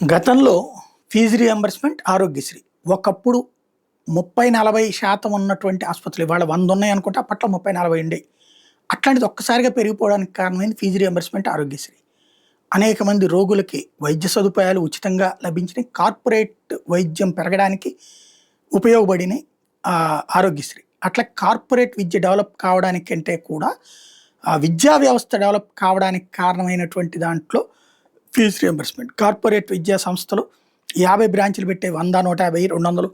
గతంలో fee reimbursement Aarogyasri ఒకప్పుడు 30-40% ఉన్నటువంటి ఆసుపత్రులు ఇవాళ 100 ఉన్నాయి అనుకుంటే అప్పట్లో 30-40 ఉండేవి. అట్లాంటిది ఒక్కసారిగా పెరిగిపోవడానికి కారణమైంది ఫీజు రియంబర్స్మెంట్ ఆరోగ్యశ్రీ. అనేక మంది రోగులకి వైద్య సదుపాయాలు ఉచితంగా లభించినాయి. కార్పొరేట్ వైద్యం పెరగడానికి ఉపయోగపడినాయి ఆరోగ్యశ్రీ. అట్లా కార్పొరేట్ విద్య డెవలప్ కావడానికి కంటే కూడా విద్యా వ్యవస్థ డెవలప్ కావడానికి కారణమైనటువంటి దాంట్లో ఫీజు రియంబర్స్మెంట్. కార్పొరేట్ విద్యా సంస్థలు 50 బ్రాంచ్లు పెట్టే 100, 150, 200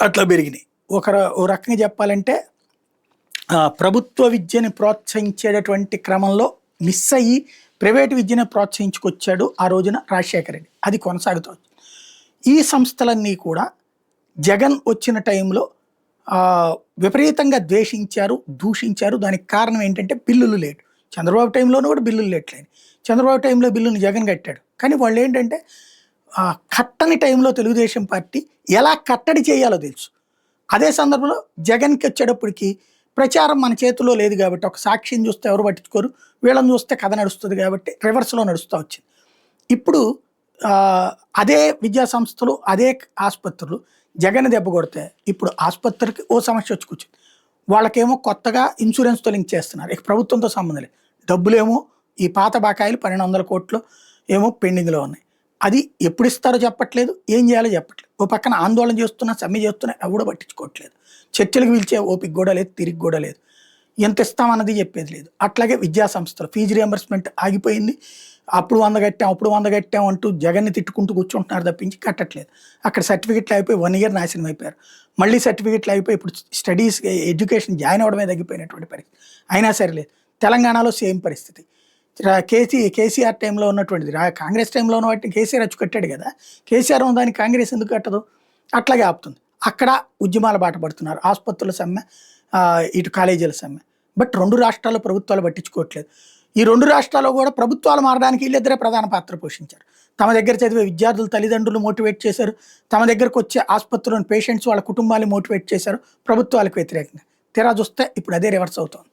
అట్లా పెరిగినాయి. ఓ రకంగా చెప్పాలంటే ప్రభుత్వ విద్యని ప్రోత్సహించేటటువంటి క్రమంలో మిస్ అయ్యి ప్రైవేటు విద్యను ప్రోత్సహించుకొచ్చాడు ఆ రోజున రాజశేఖర రెడ్డి. అది కొనసాగుతూ ఈ సంస్థలన్నీ కూడా జగన్ వచ్చిన టైంలో విపరీతంగా ద్వేషించారు, దూషించారు. దానికి కారణం ఏంటంటే బిల్లులు లేటు. చంద్రబాబు టైంలోనూ కూడా బిల్లులు లేట్లేదు. చంద్రబాబు టైంలో బిల్లుని జగన్ కట్టాడు. కానీ వాళ్ళు ఏంటంటే కట్టని టైంలో తెలుగుదేశం పార్టీ ఎలా కట్టడి చేయాలో తెలుసు. అదే సందర్భంలో జగన్కి వచ్చేటప్పటికి ప్రచారం మన చేతిలో లేదు కాబట్టి, ఒక సాక్షిని చూస్తే ఎవరు పట్టించుకోరు, వీళ్ళని చూస్తే కథ నడుస్తుంది కాబట్టి రివర్స్లో నడుస్తూ వచ్చింది. ఇప్పుడు అదే విద్యా సంస్థలు, అదే ఆసుపత్రులు జగన్ దెబ్బ కొడితే ఇప్పుడు ఆసుపత్రికి ఓ సమస్య వచ్చి కూర్చుంది. వాళ్ళకేమో కొత్తగా ఇన్సూరెన్స్తో లింక్ చేస్తున్నారు. ఇక ప్రభుత్వంతో సంబంధం లేదు. డబ్బులేమో ఈ పాత బకాయిలు 1200 కోట్లు ఏమో పెండింగ్లో ఉన్నాయి. అది ఎప్పుడు ఇస్తారో చెప్పట్లేదు, ఏం చేయాలో చెప్పట్లేదు. ఓ పక్కన ఆందోళన చేస్తున్నా, సమ్మె చేస్తున్నా, ఎవడో పట్టించుకోవట్లేదు. చర్చలకు పిలిచే ఓపిక కూడా లేదు, తిరిగి కూడా లేదు. ఎంత ఇస్తామన్నది చెప్పేది లేదు. అట్లాగే విద్యా సంస్థలు ఫీజు రియంబర్స్మెంట్ ఆగిపోయింది. అప్పుడు 100 కట్టాం అంటూ జగన్ని తిట్టుకుంటూ కూర్చుంటున్నారు తప్పించి కట్టట్లేదు. అక్కడ సర్టిఫికెట్లు అయిపోయి 1 ఇయర్ నాశనం అయిపోయారు. మళ్ళీ సర్టిఫికెట్లు అయిపోయి ఇప్పుడు స్టడీస్ ఎడ్యుకేషన్ జాయిన్ అవ్వడమే తగ్గిపోయినటువంటి పరిస్థితి. అయినా సరే లేదు. తెలంగాణలో సేమ్ పరిస్థితి. కేసీఆర్ టైంలో ఉన్నటువంటిది కాంగ్రెస్ టైంలో ఉన్న వాటిని కేసీఆర్ వచ్చి కట్టాడు కదా. కేసీఆర్ దానికి కాంగ్రెస్ ఎందుకు కట్టదు? అట్లాగే ఆపుతుంది. అక్కడ ఉద్యమాల బాట పడుతున్నారు. ఆసుపత్రుల సమ్మె, ఇటు కాలేజీల సమ్మె. బట్ 2 రాష్ట్రాల్లో ప్రభుత్వాలు పట్టించుకోవట్లేదు. ఈ 2 రాష్ట్రాల్లో కూడా ప్రభుత్వాలు మారడానికి వీళ్ళిద్దరే ప్రధాన పాత్ర పోషించారు. తమ దగ్గర చదివే విద్యార్థుల తల్లిదండ్రులు మోటివేట్ చేశారు. తమ దగ్గరకు వచ్చే ఆసుపత్రులను పేషెంట్స్ వాళ్ళ కుటుంబాన్ని మోటివేట్ చేశారు ప్రభుత్వాలకు వ్యతిరేకంగా. తీరా చూస్తే ఇప్పుడు అదే రివర్స్ అవుతుంది.